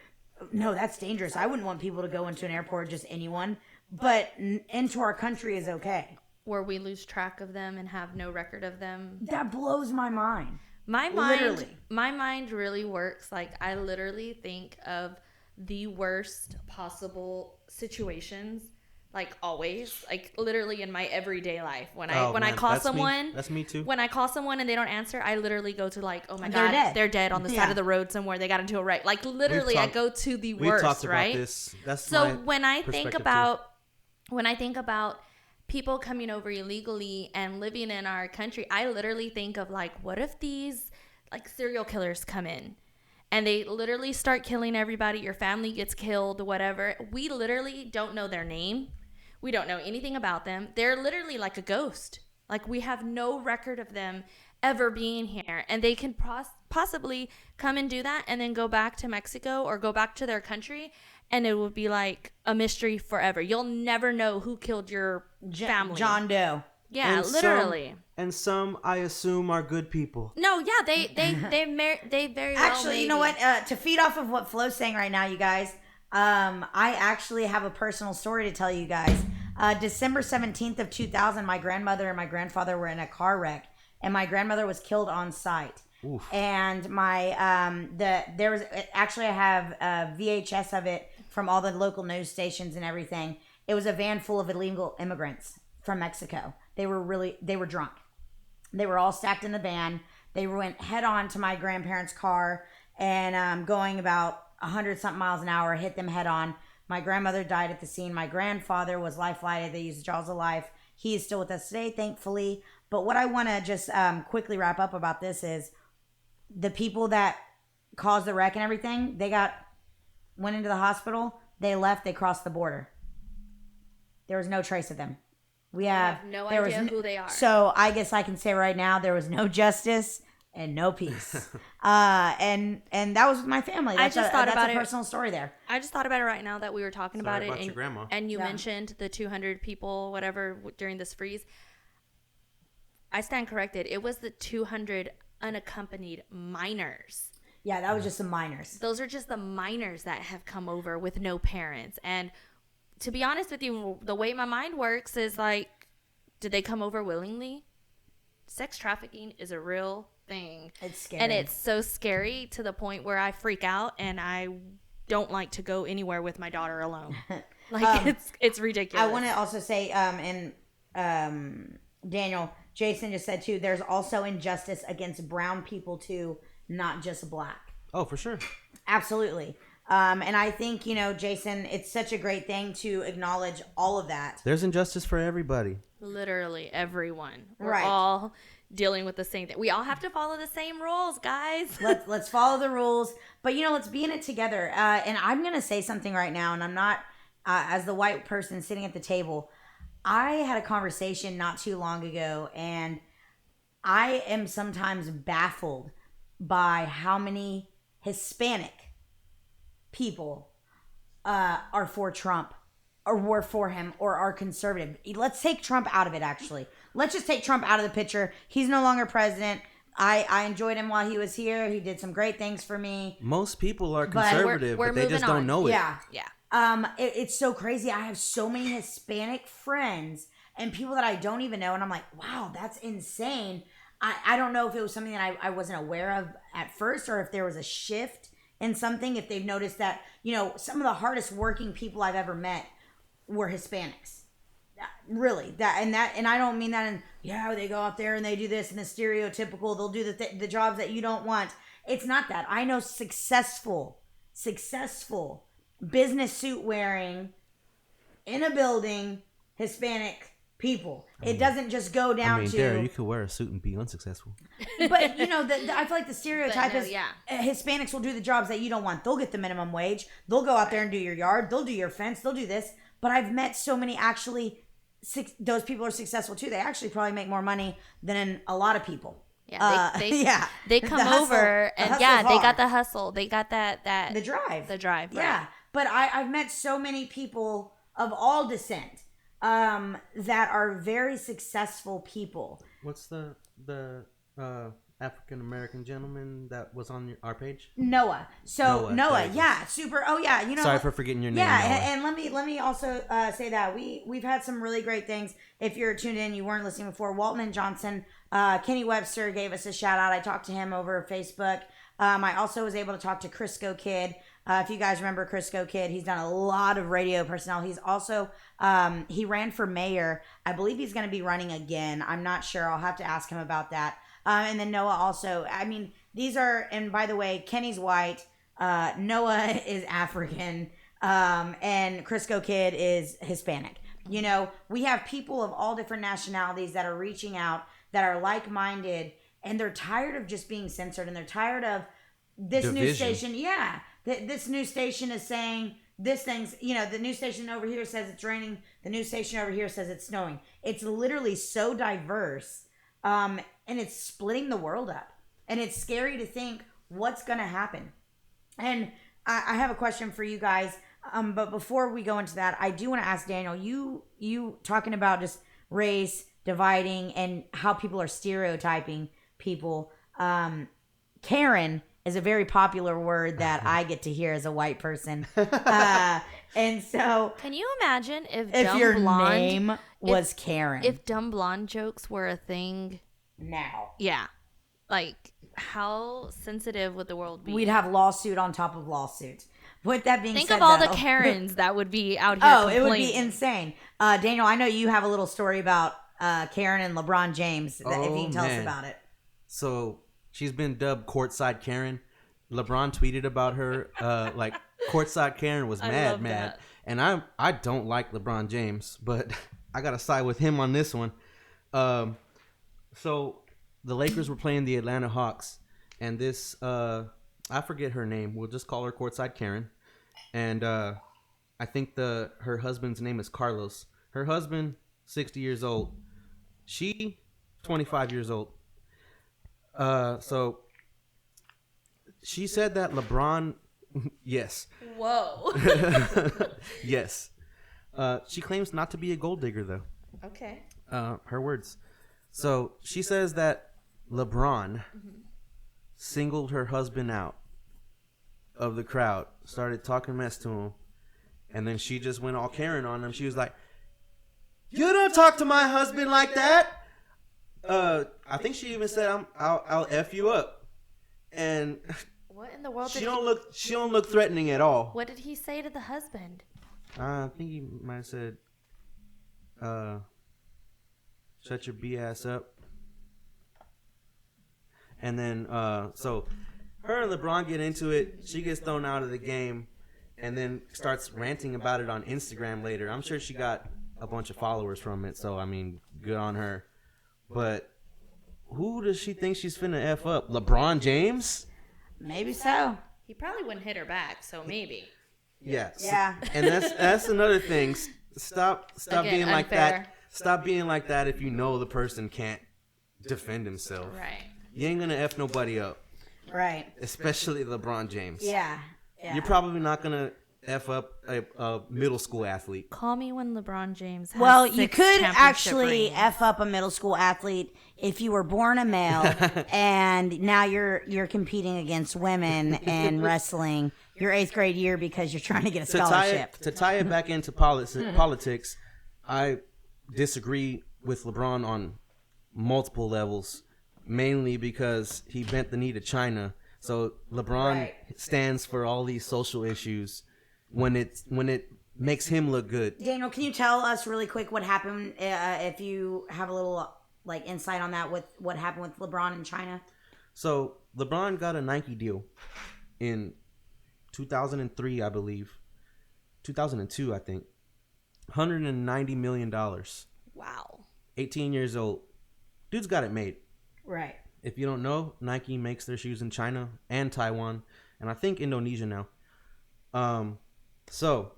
no, that's dangerous. I wouldn't want people to go into an airport, just anyone, but into our country is okay. Where we lose track of them and have no record of them. That blows my mind. My mind, Literally. my mind really works. Like, I literally think of the worst possible situations, like always, like literally in my everyday life. When I Man, call that's me. someone, That's me too. when I call someone and they don't answer, I literally go to like, oh my They're god, dead. they're dead on the Yeah. side of the road somewhere. They got into a wreck. Like literally, I talked- go to the We've worst. talked about right? this. That's So my when I think perspective, about people coming over illegally and living in our country, I literally think of like, what if these like serial killers come in and they literally start killing everybody, your family gets killed, whatever. We literally don't know their name. We don't know anything about them. They're literally like a ghost. Like, we have no record of them ever being here, and they can possibly come and do that and then go back to Mexico or go back to their country, and it will be like a mystery forever. You'll never know who killed your family. John Doe. Yeah, And literally. and some, I assume, are good people. No, yeah, they very well Actually, you know maybe. what? To feed off of what Flo's saying right now, you guys, I actually have a personal story to tell you guys. December 17th of 2000, my grandmother and my grandfather were in a car wreck, and my grandmother was killed on site. Oof. And my I have a VHS of it from all the local news stations and everything. It was a van full of illegal immigrants from Mexico. They were drunk. They were all stacked in the van. They went head on to my grandparents' car and going about 100-something miles an hour, hit them head on. My grandmother died at the scene. My grandfather was life-flighted. They used the jaws of life. He is still with us today, thankfully. But what I want to just quickly wrap up about this is the people that caused the wreck and everything, went into the hospital. They left. They crossed the border. There was no trace of them. We have no there idea was who they are. So I guess I can say right now there was no justice and no peace. And that was with my family. I just thought about a it. personal story there. I just thought about it right now that we were talking Sorry about it, about your grandma. and you Yeah. mentioned the 200 people, whatever, during this freeze. I stand corrected. It was the 200 unaccompanied minors. Yeah, that was just some minors. Those are just the minors that have come over with no parents. And to be honest with you, the way my mind works is like, did they come over willingly? Sex trafficking is a real thing. It's scary. And it's so scary to the point where I freak out and I don't like to go anywhere with my daughter alone. Like it's ridiculous. I want to also say, Daniel, Jason just said too, there's also injustice against brown people too, not just black. Oh, for sure. Absolutely. And I think, Jason, it's such a great thing to acknowledge all of that. There's injustice for everybody. Literally everyone. We're Right. all dealing with the same thing. We all have to follow the same rules, guys. Let's follow the rules, but let's be in it together. And I'm gonna say something right now, and I'm not as the white person sitting at the table. I had a conversation not too long ago, and I am sometimes baffled by how many Hispanic people are for Trump, or were for him, or are conservative. Let's take Trump out of it, actually. Let's just take Trump out of the picture. He's no longer president. I enjoyed him while he was here. He did some great things for me. Most people are But conservative, we're but they just moving don't on. know it. Yeah. Yeah. It's so crazy. I have so many Hispanic friends and people that I don't even know, and I'm like, wow, that's insane. I don't know if it was something that I wasn't aware of at first, or if there was a shift in something, if they've noticed that, some of the hardest working people I've ever met were Hispanics. Really, and I don't mean that in, they go out there and they do this and the stereotypical, they'll do the jobs that you don't want. It's not that. I know successful business suit wearing in a building Hispanic people. It doesn't just go down to Dara, you could wear a suit and be unsuccessful. But I feel like the stereotype is yeah. Hispanics will do the jobs that you don't want. They'll get the minimum wage. They'll go out there and do your yard. They'll do your fence. They'll do this. But I've met so many those people are successsul too. They actually probably make more money than a lot of people. Yeah, they come The hustle- over the and hustle's they hard. got the hustle. They got that The drive. right. Yeah. But I've met so many people of all descent that are very successful people. What's the African American gentleman that was on our page? Noah. So Noah, Noah, yeah, super. Oh yeah, Sorry for forgetting your name. Yeah, Noah. and let me also say that we've had some really great things. If you're tuned in, you weren't listening before. Walton and Johnson, Kenny Webster gave us a shout out. I talked to him over Facebook. I also was able to talk to Crisco Kid. If you guys remember Crisco Kid, he's done a lot of radio personnel. He's also he ran for mayor. I believe he's going to be running again. I'm not sure. I'll have to ask him about that. And then Noah also. I mean, these are. And by the way, Kenny's white. Noah is African. And Crisco Kid is Hispanic. We have people of all different nationalities that are reaching out, that are like-minded, and they're tired of just being censored, and they're tired of this Division. news station. Yeah, this news station is saying this thing's, the news station over here says it's raining. The news station over here says it's snowing. It's literally so diverse, and it's splitting the world up. And it's scary to think what's going to happen. And I have a question for you guys. But before we go into that, I do want to ask Daniel, you talking about just race, dividing, and how people are stereotyping people. Karen is a very popular word that I get to hear as a white person. And so, Can you imagine if your blonde, name was Karen? if dumb blonde jokes were a thing now, Yeah. Like, how sensitive would the world be? we'd have lawsuit on top of lawsuit. With that being Think said, of all though, the Karens that would be out here. Oh, it would be complaining. insane. Daniel, I know you have a little story about Karen and LeBron James. If you can tell us about it. So she's been dubbed Courtside Karen. LeBron tweeted about her. Like Courtside Karen was love mad. that. And I don't like LeBron James, but I gotta side with him on this one. So the Lakers were playing the Atlanta Hawks, and this I forget her name. We'll just call her Courtside Karen. And I think her husband's name is Carlos. Her husband, 60 years old. She, 25 years old. So she said that LeBron, yes. Whoa. Yes. She claims not to be a gold digger, though. Okay. Her words. So she says that LeBron singled her husband out of the crowd, started talking mess to him, and then she just went all Karen on him. She was like, You don't talk to my husband like that. I think she even said, I'll F you up. And What in the world? she don't look threatening at all. What did he say to the husband? I think he might have said, shut your B-ass up. And then, so her and LeBron get into it. She gets thrown out of the game and then starts ranting about it on Instagram later. I'm sure she got a bunch of followers from it. So, I mean, good on her. But who does she think she's finna F up? LeBron James? Maybe so. He probably wouldn't hit her back, so maybe. Yeah. Yeah. And that's another thing. Stop Again, being like unfair. that. Stop being like that if you know the person can't defend himself. Right. You ain't gonna F nobody up. Right. Especially LeBron James. Yeah. You're probably not gonna F up a middle school athlete. Call me when LeBron James has Well, you 6 could championship actually rings. F up a middle school athlete if you were born a male and now you're competing against women in wrestling your 8th grade year because you're trying to get a scholarship. To tie it back into politics, I disagree with LeBron on multiple levels, mainly because he bent the knee to China. So LeBron Right. stands for all these social issues when it makes him look good. Daniel, can you tell us really quick what happened if you have a little like insight on that with what happened with LeBron in China? So LeBron got a Nike deal in 2003, I believe. 2002, I think. $190 million. Wow. 18 years old. Dude's got it made. Right. If you don't know, Nike makes their shoes in China and Taiwan, and I think Indonesia now. So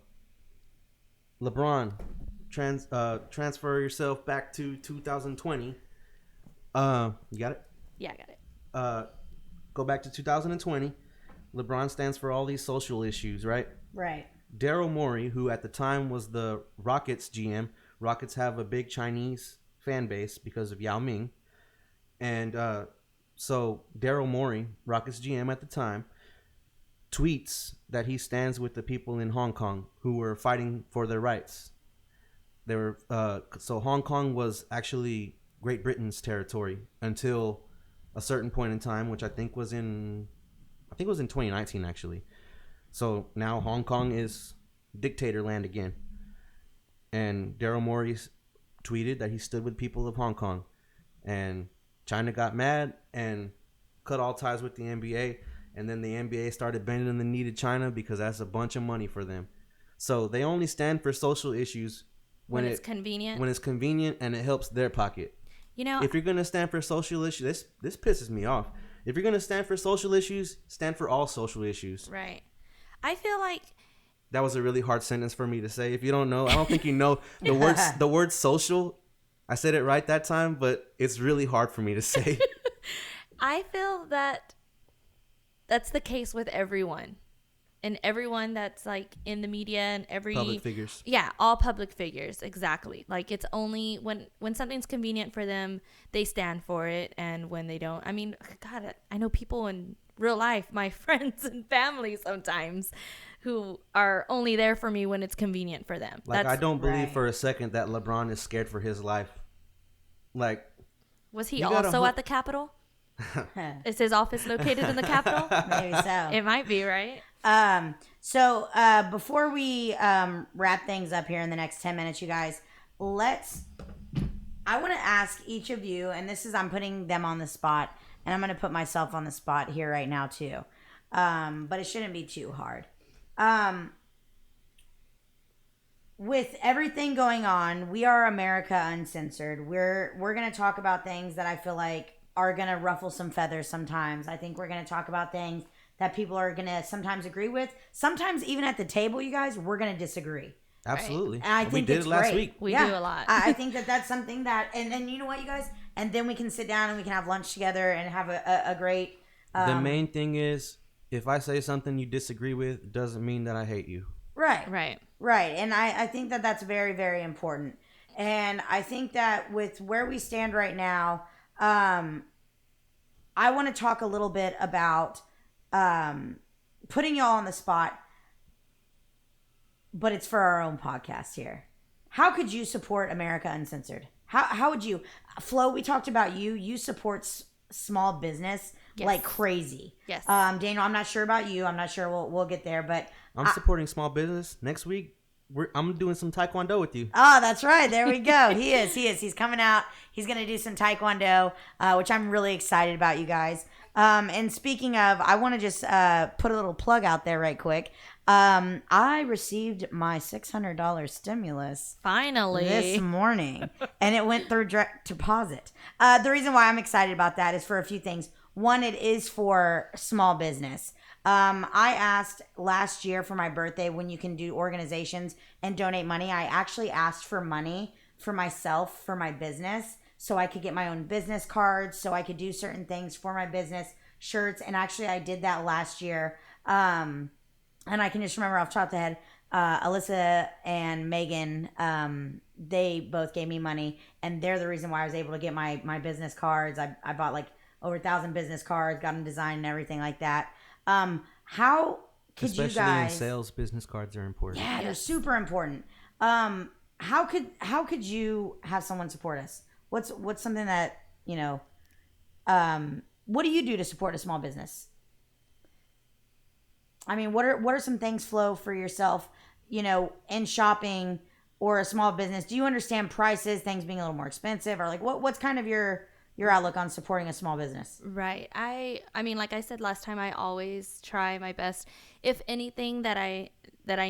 LeBron, transfer yourself back to 2020. You got it? Yeah, I got it. Go back to 2020. LeBron stands for all these social issues, right? Right. Daryl Morey, who at the time was the Rockets GM. Rockets have a big Chinese fan base because of Yao Ming. And so Daryl Morey, Rockets GM at the time, tweets that he stands with the people in Hong Kong who were fighting for their rights. They were so Hong Kong was actually Great Britain's territory until a certain point in time, which I think was in 2019 actually. So now Hong Kong is dictator land again. And Daryl Morey tweeted that he stood with people of Hong Kong. And China got mad and cut all ties with the NBA. And then the NBA started bending the knee to China because that's a bunch of money for them. So they only stand for social issues when it's convenient. When it's convenient and it helps their pocket. You know, If you're going to stand for social issues, this pisses me off. If you're going to stand for social issues, stand for all social issues. right. I feel like That was a really hard sentence for me to say. If you don't know, I don't think you know the word social. I said it right that time, but it's really hard for me to say. I feel that that's the case with everyone. And everyone that's like in the media and every Public figures. Yeah, all public figures, exactly. Like it's only when something's convenient for them, they stand for it, and when they don't, I mean, God, I know people in real life, my friends and family sometimes, who are only there for me when it's convenient for them. Like, I don't believe right. for a second that LeBron is scared for his life. Like, Was he You gotta also hope- at the Capitol? Is his office located in the Capitol? Maybe so. It might be, right? So before we wrap things up here in the next 10 minutes, you guys, I want to ask each of you, and this is, I'm putting them on the spot, and I'm going to put myself on the spot here right now too. But it shouldn't be too hard. With everything going on, we are America Uncensored. We're going to talk about things that I feel like are going to ruffle some feathers sometimes. I think we're going to talk about things that people are going to sometimes agree with. Sometimes even at the table, you guys, we're going to disagree. absolutely. And I we think did it's it last great. week. We do a lot. I think that that's something that, and then you know what, you guys? And then we can sit down and we can have lunch together and have a great... The main thing is, if I say something you disagree with, doesn't mean that I hate you. Right. Right. Right. And I think that that's very, very important. And I think that with where we stand right now, I want to talk a little bit about putting y'all on the spot, but it's for our own podcast here. how could you support America Uncensored? How would you, Flo? We talked about you. You support small business like crazy. Yes. Daniel, I'm not sure about you. I'm not sure we'll get there, but I'm supporting small business. Next week, I'm doing some Taekwondo with you. Oh, that's right. There we go. He is. He's coming out. He's going to do some Taekwondo, which I'm really excited about, you guys. And speaking of, I want to just put a little plug out there right quick. I received my $600 stimulus Finally this morning, and it went through direct deposit. The reason why I'm excited about that is for a few things. One, it is for small business. I asked last year for my birthday when you can do organizations and donate money. I actually asked for money for myself, for my business, so I could get my own business cards, so I could do certain things for my business, shirts. And actually I did that last year. And I can just remember off the top of the head, Alyssa and Megan, they both gave me money, and they're the reason why I was able to get my business cards. I bought like over 1,000 business cards, got them designed and everything like that. How could Especially you guys? in sales, business cards are important. Yeah, they're super important. How could you have someone support us? What's something that what do you do to support a small business? I mean, what are some things, Flo, for yourself, in shopping or a small business? Do you understand prices, things being a little more expensive, or like what's kind of your outlook on supporting a small business? Right. I mean, like I said last time, I always try my best. If anything that I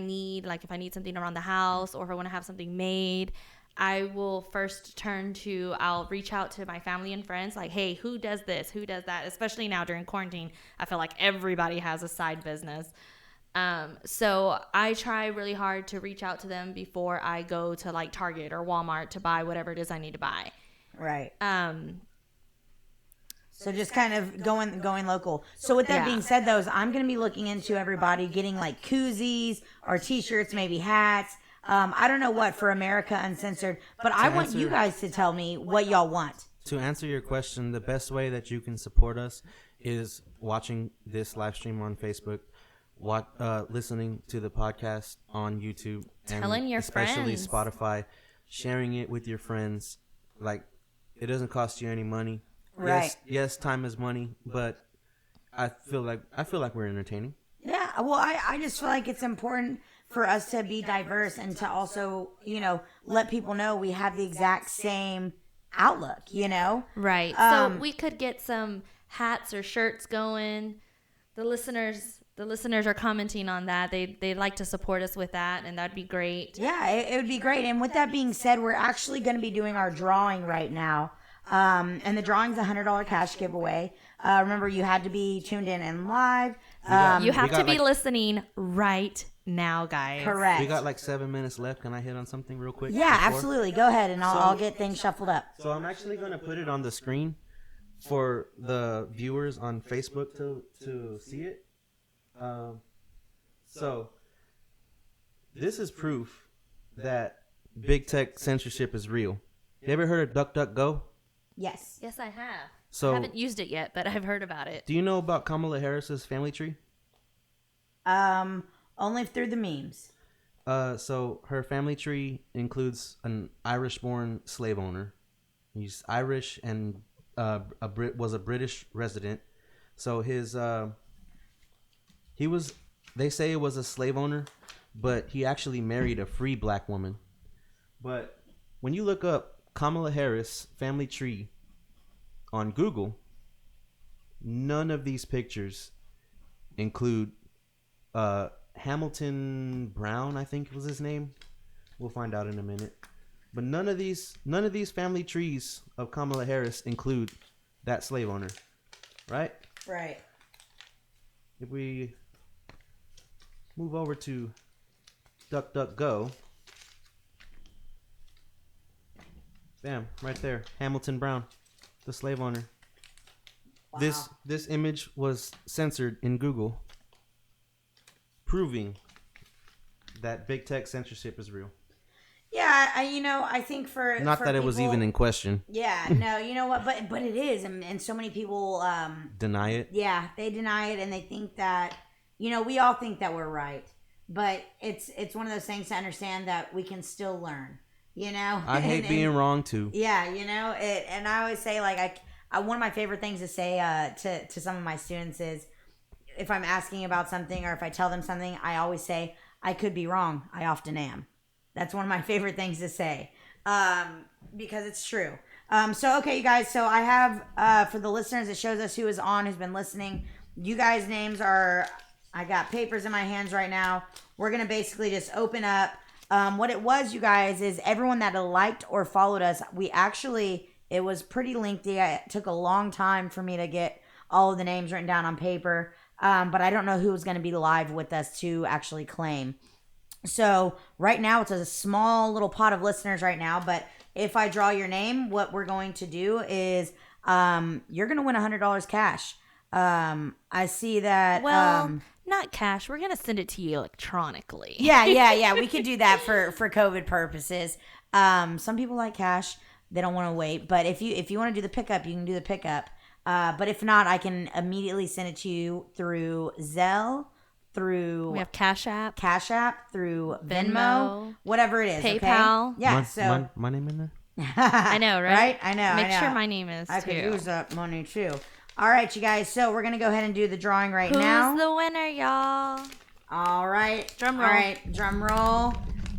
need, like if I need something around the house or if I want to have something made, I will first I'll reach out to my family and friends, like, hey, who does this? Who does that? Especially now during quarantine, I feel like everybody has a side business. So I try really hard to reach out to them before I go to like Target or Walmart to buy whatever it is I need to buy. Right. So just kind of going local. So with that being said, though, I'm going to be looking into everybody getting like koozies or T-shirts, maybe hats. I don't know what for America Uncensored, but I want you guys to tell me what y'all want. To answer your question, the best way that you can support us is watching this live stream on Facebook, listening to the podcast on YouTube, telling your especially friends, Spotify, sharing it with your friends. Like, it doesn't cost you any money. Right. Yes, time is money, but I feel like we're entertaining. Yeah. Well, I just feel like it's important for us to be diverse and to also, let people know we have the exact same outlook, Right. So we could get some hats or shirts going. The listeners are commenting on that. They'd like to support us with that, and that'd be great. Yeah, it would be great. And with that being said, we're actually going to be doing our drawing right now. And the drawing's $100 cash giveaway. Remember, you had to be tuned in and live. You have to be listening right now, guys. Correct. We got like 7 minutes left. Can I hit on something real quick? Yeah, absolutely. Go ahead, and I'll get things shuffled up. So I'm actually going to put it on the screen for the viewers on Facebook to see it. So this is proof that big tech censorship is real. You ever heard of DuckDuckGo? Yes. Yes, I have. So I haven't used it yet, but I've heard about it. Do you know about Kamala Harris's family tree? Only through the memes. So her family tree includes an Irish-born slave owner. He's Irish and was a British resident. So they say it was a slave owner, but he actually married a free black woman. But when you look up Kamala Harris family tree on Google, none of these pictures include Hamilton Brown, I think was his name. We'll find out in a minute. But none of these family trees of Kamala Harris include that slave owner, right? Right. If we move over to DuckDuckGo, bam, right there, Hamilton Brown, the slave owner. Wow. This image was censored in Google, proving that big tech censorship is real. Yeah, I think for not for that people, it was even in question. Yeah, no, you know what? But it is, and so many people deny it. Yeah, they deny it, and they think that we all think that we're right, but it's one of those things to understand that we can still learn. you know. I hate being wrong too. Yeah, you know it, and I always say like one of my favorite things to say to some of my students is if I'm asking about something or if I tell them something, I always say I could be wrong. I often am. That's one of my favorite things to say because it's true. So okay, you guys. So I have for the listeners, it shows us who is on, who's been listening. You guys' names are. I got papers in my hands right now. We're gonna basically just open up. What it was, you guys, is everyone that liked or followed us. It was pretty lengthy. It took a long time for me to get all of the names written down on paper. But I don't know who was going to be live with us to actually claim. So right now it's a small little pot of listeners right now. But if I draw your name, what we're going to do is you're going to win $100 cash. I see that. Well, not cash. We're gonna send it to you electronically. Yeah. We could do that for COVID purposes. Some people like cash; they don't want to wait. But if you want to do the pickup, you can do the pickup. But if not, I can immediately send it to you through Zelle, through We have Cash App, through Venmo, whatever it is. PayPal. Okay? Yeah. My name in there. I know, right? I know. Make sure my name is I too. could use that money too. All right, you guys. So we're gonna go ahead and do the drawing right now. Who's the winner, y'all? All right. Drum roll. All right, drum roll.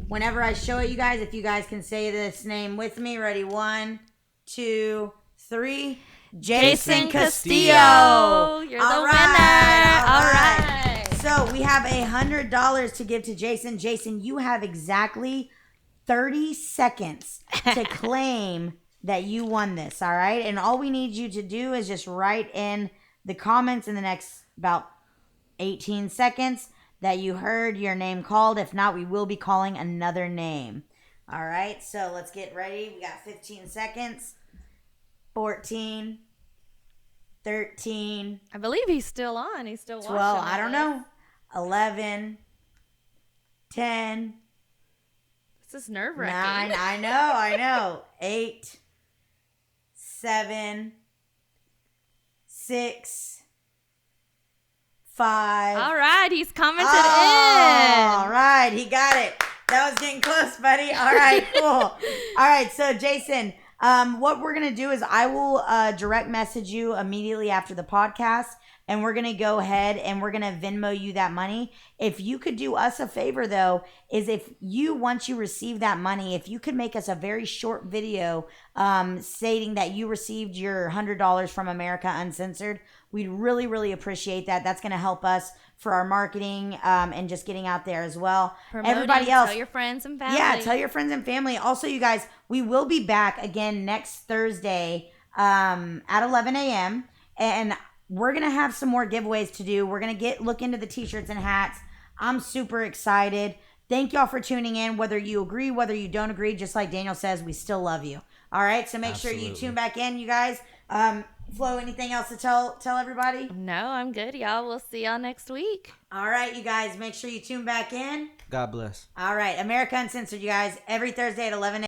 Whenever I show it, you guys, if you guys can say this name with me. Ready? 1, 2, 3. Jason Castillo. You're the winner. All right. So we have $100 to give to Jason. Jason, you have exactly 30 seconds to claim that you won this, all right? And all we need you to do is just write in the comments in the next about 18 seconds that you heard your name called. If not, we will be calling another name. All right, so let's get ready. We got 15 seconds. 14, 13. I believe he's still on. He's still 12, watching. I don't know. 11, 10. This is nerve-wracking. 9, I know. 8, 7, 6, 5. All right, he's commented in. All right, he got it. That was getting close, buddy. All right, cool. All right, so Jason, what we're going to do is I will direct message you immediately after the podcast, and we're going to go ahead and we're going to Venmo you that money. If you could do us a favor, though, is once you receive that money, if you could make us a very short video stating that you received your $100 from America Uncensored, we'd really, really appreciate that. That's going to help us for our marketing and just getting out there as well. Promoting, everybody else, tell your friends and family. Yeah, tell your friends and family. Also, you guys, we will be back again next Thursday at 11 a.m. And we're going to have some more giveaways to do. We're going to look into the t-shirts and hats. I'm super excited. Thank y'all for tuning in. Whether you agree, whether you don't agree, just like Daniel says, we still love you. All right, so make sure you tune back in, you guys. Flo, anything else to tell everybody? No, I'm good, y'all. We'll see y'all next week. All right, you guys, make sure you tune back in. God bless. All right, America Uncensored, you guys, every Thursday at 11 a.m.